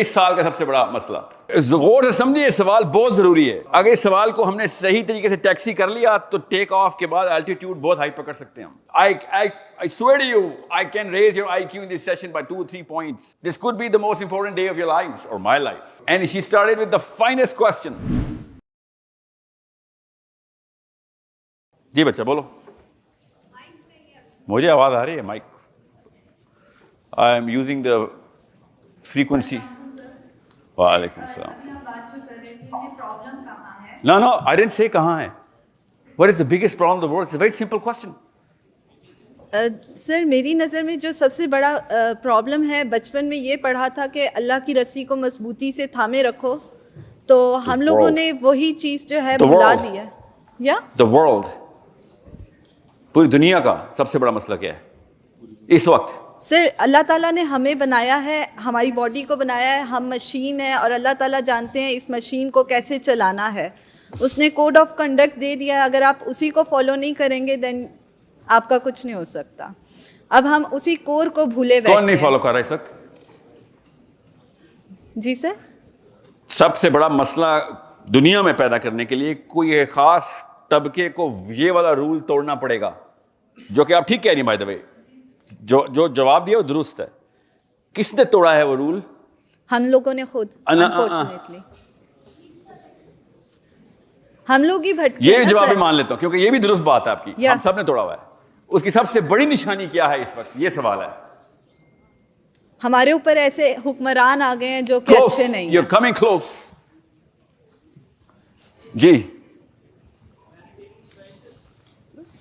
इस साल का सबसे बड़ा मसला। गौर से समझिए, सवाल बहुत जरूरी है। अगर इस सवाल को हमने सही तरीके से टैक्सी कर लिया तो टेक ऑफ के बाद एल्टीट्यूड बहुत हाई पकड़ सकते हैं हम। I swear to you, I can raise your IQ in this session by 2 or 3 points. This could be the most important day of your lives or my life. And she started with the finest question. जी बच्चा बोलो। मुझे आवाज आ रही है mic. I am using the frequency. वालेकुम सलाम। No, I didn't say कहाँ है। What is the biggest problem in the world? It's a very simple question. Sir मेरी नज़र में जो सबसे बड़ा प्रॉब्लम है, बचपन में ये पढ़ा था कि अल्लाह की रस्सी को मजबूती से थामे रखो, तो हम लोगों ने वही चीज़ जो है भुला दी है। या The world, पूरी दुनिया का सबसे बड़ा मसला क्या है इस वक्त? सर अल्लाह ताला ने हमें बनाया है, हमारी बॉडी को बनाया है, हम मशीन है और अल्लाह ताला जानते हैं इस मशीन को कैसे चलाना है। उसने कोड ऑफ कंडक्ट दे दिया है, अगर आप उसी को फॉलो नहीं करेंगे देन आपका कुछ नहीं हो सकता। अब हम उसी कोर को भूले बैठे हैं। कौन नहीं फॉलो कर रहा है इस वक्त? जी सर, सबसे बड़ा मसला दुनिया में पैदा करने के लिए कोई एक खास तबके को ये वाला रूल तोड़ना पड़ेगा, जो कि आप ठीक कह रही हैं बाय द वे। जो जवाब दिया वो दुरुस्त है। किसने तोड़ा है वो रूल? हम लोगों ने खुद, अनफॉर्चुनेटली हम लोग ही भटके। ये जवाब भी मान लेता हूं क्योंकि ये भी दुरुस्त बात है आपकी। हम सब ने तोड़ा हुआ है। उसकी सबसे बड़ी निशानी क्या है इस वक्त, ये सवाल है। हमारे ऊपर ऐसे हुक्मरान आ गए हैं जो कि अच्छे नहीं हैं। You're coming close. जी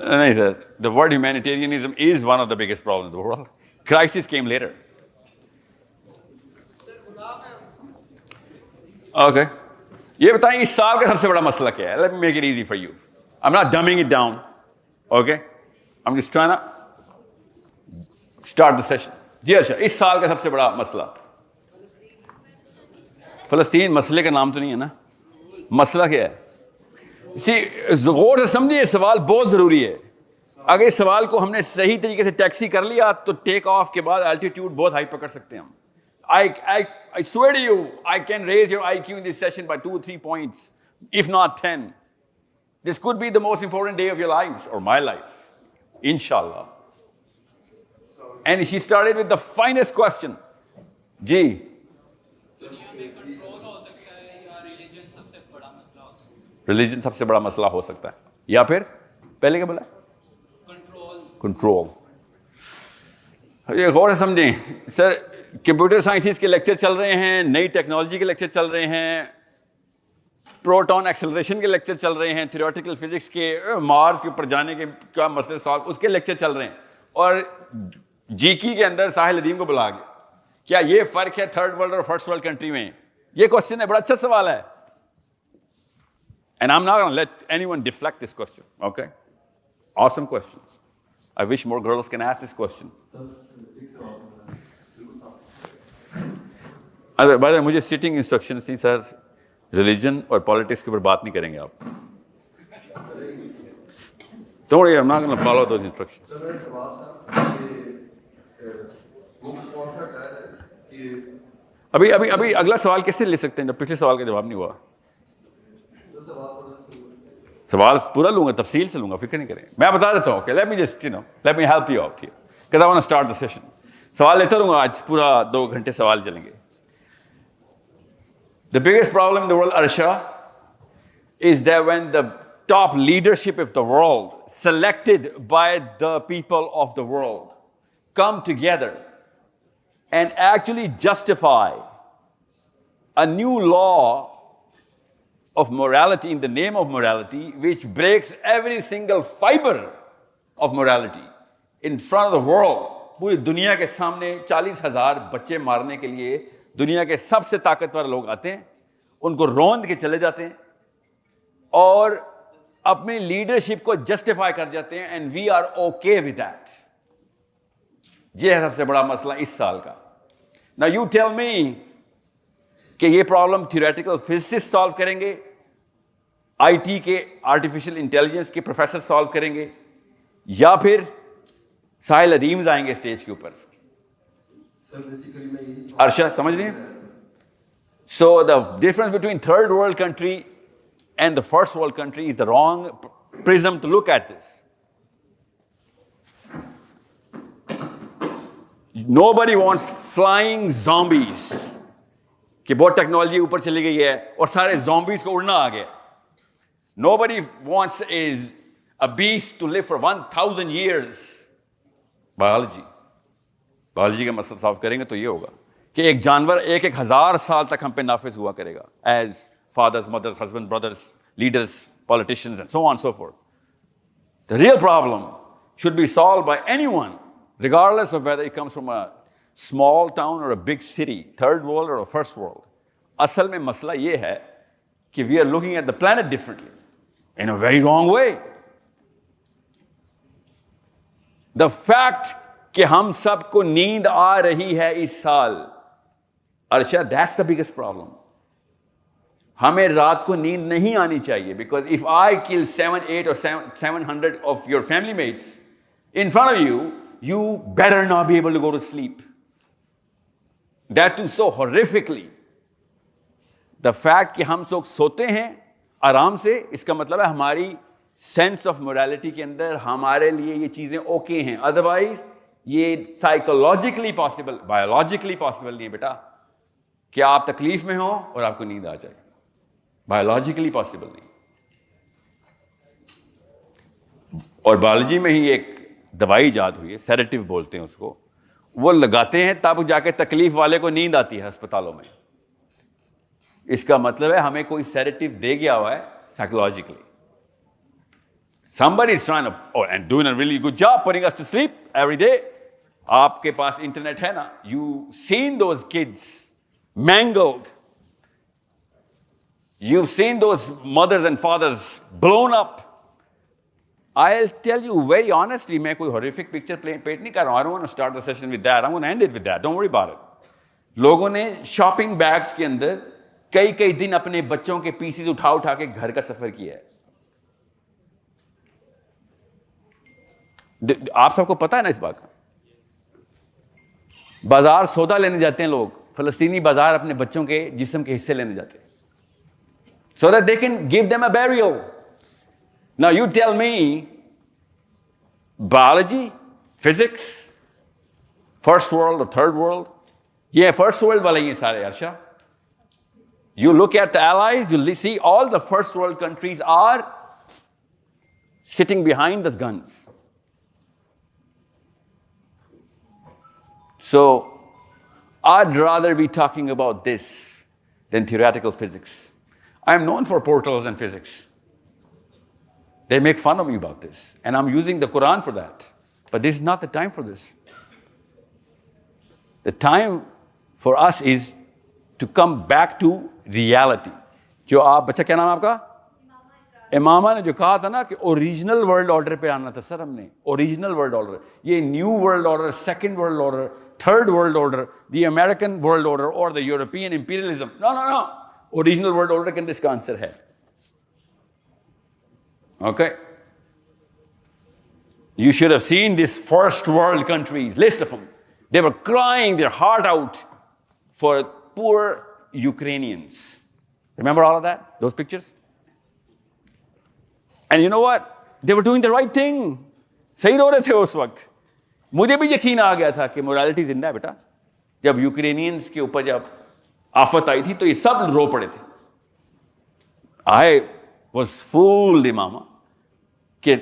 नहीं sir, the word humanitarianism is one of the biggest problems in the world. Crisis came later. Okay. ये बताएं इस साल का सबसे बड़ा मसला क्या है? Let me make it easy for you. I'm not dumbing it down. Okay? I'm just trying to start the session. जी अच्छा, इस साल का सबसे बड़ा मसला फलस्तीन। मसले का नाम तो नहीं है ना? मसला क्या है? गौर से समझिए, सवाल बहुत जरूरी है। अगर इस सवाल को हमने सही तरीके से टैक्सी कर लिया तो टेक ऑफ के बाद एल्टीट्यूड बहुत हाई पकड़ सकते हैं हम। I swear to you, I can raise your IQ in this session by 2 or 3 points, if not 10. This could be the most important day of your lives or my life, inshallah. And she started with the finest question. जी religion सबसे बड़ा मसला हो सकता है, या फिर पहले क्या बोला? कंट्रोल। ये गौर से समझें सर, कंप्यूटर साइंसेस के लेक्चर चल रहे हैं, नई टेक्नोलॉजी के लेक्चर चल रहे हैं, प्रोटॉन एक्सेलरेशन के लेक्चर चल रहे हैं, थ्योरेटिकल फिजिक्स के, मार्स के ऊपर जाने के क्या मसले सॉल्व, उसके लेक्चर चल रहे हैं। और जीकी के अंदर साहिल अदीम को बुला के, क्या ये फर्क है थर्ड वर्ल्ड और फर्स्ट वर्ल्ड कंट्री में? ये क्वेश्चन है, बड़ा अच्छा सवाल है। And I'm not going to let anyone deflect this question, okay? Awesome question. I wish more girls can ask this question. By the way, मुझे sitting instructions थी सर, religion और politics के ऊपर बात नहीं करेंगे आप। Don't worry, I'm not going to follow those instructions. अभी अगला सवाल कैसे ले सकते हैं जब पिछले सवाल का जवाब नहीं हुआ? सवाल पूरा लूंगा, तफसील से लूंगा, फिक्र नहीं करें। मैं बता देता हूँ, let me just, let me help you out here, because I want to start the session. सवाल लेता रहूंगा, आज पूरा 2 घंटे सवाल चलेंगे। The biggest problem in the world, Arsha, is that when the top leadership of the world, selected by the people of the world, come together and actually justify a new law of morality in the name of morality, which breaks every single fiber of morality in front of the world. पूरी दुनिया के सामने 40,000 बच्चे मारने के लिए दुनिया के सबसे ताकतवर लोग आते हैं, उनको रौंद के चले जाते हैं और अपनी लीडरशिप को जस्टिफाई कर जाते हैं, and we are okay with that. ये है सबसे बड़ा मसला इस साल का। नाउ यू टेल मी कि ये प्रॉब्लम थ्योरेटिकल फिजिसिस्ट सॉल्व करेंगे, आईटी के आर्टिफिशियल इंटेलिजेंस के प्रोफेसर सॉल्व करेंगे, या फिर साहिल अदीम आएंगे स्टेज के ऊपर? अर्शा समझ रही हैं? So the difference between third world country and the first world country is the wrong prism to look at this. Nobody wants flying zombies कि बहुत टेक्नोलॉजी ऊपर चली गई है और सारे zombies को उड़ना आ गया. Nobody wants is a beast to live for 1000 years. Biology का मसला सॉल्व करेंगे तो ये होगा कि एक जानवर 1000 साल तक हम पे नाफिज हुआ करेगा, as fathers, mothers, husband, brothers, leaders, politicians and so on so forth. The real problem should be solved by anyone, regardless of whether it comes from a small town or a big city, third world or a first world. असल में मसला ये है कि we are looking at the planet differently, in a very wrong way. The fact कि हम सबको नींद आ रही है इस साल, अर्शा, that's the biggest problem. हमें रात को नींद नहीं आनी चाहिए, because if I kill 7, 8 or 700 of your family mates in front of you, you better not be able to go to sleep. That too so horrifically. The fact कि हम लोग सोते हैं आराम से, इसका मतलब है हमारी सेंस ऑफ मोरालिटी के अंदर हमारे लिए ये चीजें ओके हैं. अदरवाइज ये साइकोलॉजिकली पॉसिबल, बायोलॉजिकली पॉसिबल नहीं है बेटा कि आप तकलीफ में हो और आपको नींद आ जाए. बायोलॉजिकली पॉसिबल नहीं. और बायोलॉजी में ही एक दवाई इजाद हुई है, सेडेटिव बोलते हैं उसको, वो लगाते हैं तब जाके तकलीफ वाले को नींद आती है अस्पतालों में. इसका मतलब है हमें कोई सेडेटिव दे गया हुआ है psychologically. Somebody is trying to, and doing a really good job putting us to sleep every day. आपके पास इंटरनेट है ना, you seen those kids mangled. You've seen those mothers and fathers blown up. I'll tell you very honestly, मैं कोई horrific picture paint नहीं कर रहा हूँ. I don't want to start the session with that. I'm going to end it with that. Don't worry about it. लोगों ने shopping bags के अंदर कई दिन अपने बच्चों के पीसेस उठा के घर का सफर किया है. आप सबको पता है ना इस बात का. बाजार सौदा लेने जाते हैं लोग, फलस्तीनी बाजार अपने बच्चों के जिस्म के हिस्से लेने जाते हैं, so that they can give them a burial. Now you tell me, biology, physics, first world or third world, ये first world वाले ही सारे. अर्शा, you look at the allies, you see all the first world countries are sitting behind the guns. So I'd rather be talking about this than theoretical physics. I'm known for portals and physics. They make fun of me about this, and I'm using the Quran for that. But this is not the time for this. The time for us is to come back to reality. जो आप, बच्चा क्या नाम है आपका? इमामा ने जो कहा था ना कि ओरिजिनल वर्ल्ड ऑर्डर पे आना था सर हमने. ओरिजिनल वर्ल्ड ऑर्डर, ये new world order, second world order, third world order, the American world order or the European imperialism. No. Original world order के अंदर इसका आंसर है. Okay? You should have seen these first world countries, list of them. They were crying their heart out for poor Ukrainians. Remember all of that? Those pictures? And you know what? They were doing the right thing. सही रो रहे थे उस वक्त. मुझे भी यकीन आ गया था कि मोरालिटी जिंदा है बेटा. जब यूक्रेनियंस के ऊपर जब आफत आई थी तो ये सब रो पड़े थे. आई वॉज फूल्ड इमामा कि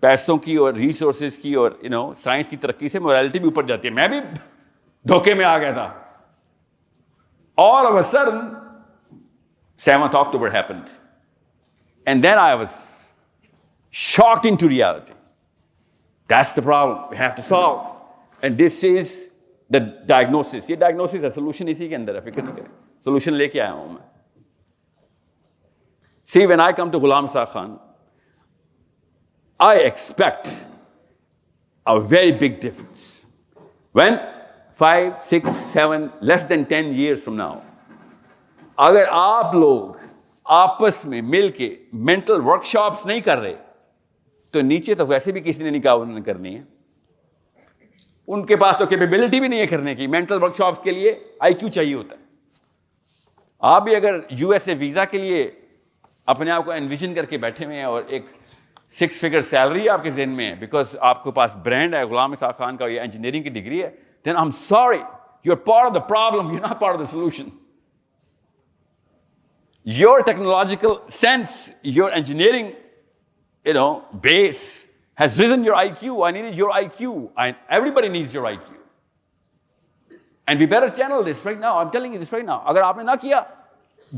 पैसों की और रिसोर्सेज की और साइंस की तरक्की से मोरालिटी भी ऊपर जाती है. मैं भी धोखे में आ गया था. All of a sudden 7th October happened, and then I was shocked into reality. That's the problem we have to solve, and this is the diagnosis. ये diagnosis है, solution इसी के अंदर है, फिक्र नहीं करें. Solution लेके आया हूं मैं. See, when I come to Ghulam Saq Khan, I expect a very big difference. When 5, 6, 7, less than 10 years from now, अगर आप लोग आपस में मिलके mental workshops नहीं कर रहे, तो नीचे तो वैसे भी किसी ने नहीं कहा उन्होंने करनी है. उनके पास तो कैपेबिलिटी भी नहीं है करने की. मेंटल वर्कशॉप्स के लिए IQ चाहिए होता है. आप भी अगर यूएसए वीजा के लिए अपने आप को एनविजन करके बैठे हुए हैं और एक 6 फिगर सैलरी आपके जेहन में है बिकॉज आपके पास ब्रांड है गुलाम इसाक खान का, ये इंजीनियरिंग की डिग्री है, then I am sorry, you are part of the problem, you are not part of the solution. Your technological sense, your engineering, base has risen your IQ. I needed your IQ. Everybody needs your IQ. And we better channel this right now. I'm telling you this right now. अगर आपने ना किया,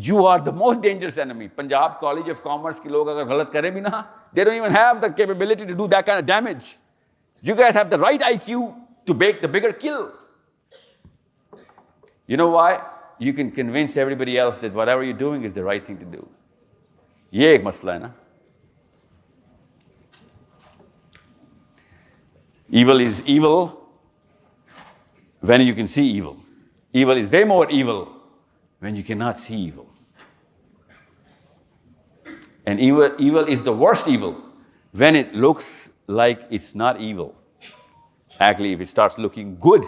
you are the most dangerous enemy. Punjab College of Commerce के लोग अगर गलत करें भी ना, they don't even have the capability to do that kind of damage. You guys have the right IQ to make the bigger kill. You know why? You can convince everybody else that whatever you're doing is the right thing to do. ये एक मसला है ना. Evil is evil when you can see evil. Evil is way more evil when you cannot see evil. And evil is the worst evil when it looks like it's not evil. Actually, if it starts looking good,